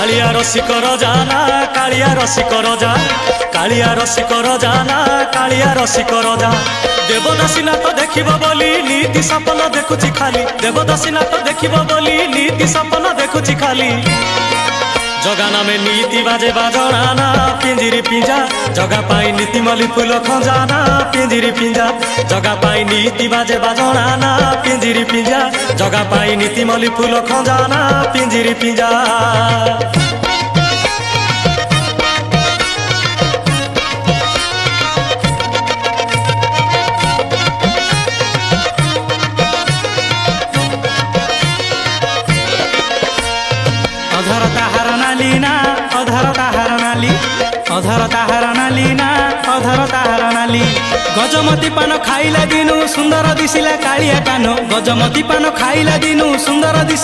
कालिया रसिकर जाना कालिया रसिकर जा कालिया रसिकर जाना कालिया रसिकर जा देवदासी नाथ देखिब बोली नीति सपन देखुची खाली देवदासी नाथ देखिब बोली नीति सपन देखुची खाली जगा नामे नीति बाजे बाजणाना पिंजिरी पिंजा जगा पाई नीति मली फूल खंजाना पिंजिरी पिंजा जगा पाई नीति बाजे बाजणाना पिंजिरी पिंजा जगा पाई नीति मली फूल खंजाना पिंजिरी पिंजा अधरता हरना लीना अधरता हरना ली अधरता हरना लीना अधरता हरना ली गजमती पान खाइला दिनु सुंदर दिसिला कालिया कानो गजमती पान खाइला दिनु सुंदर दिसिला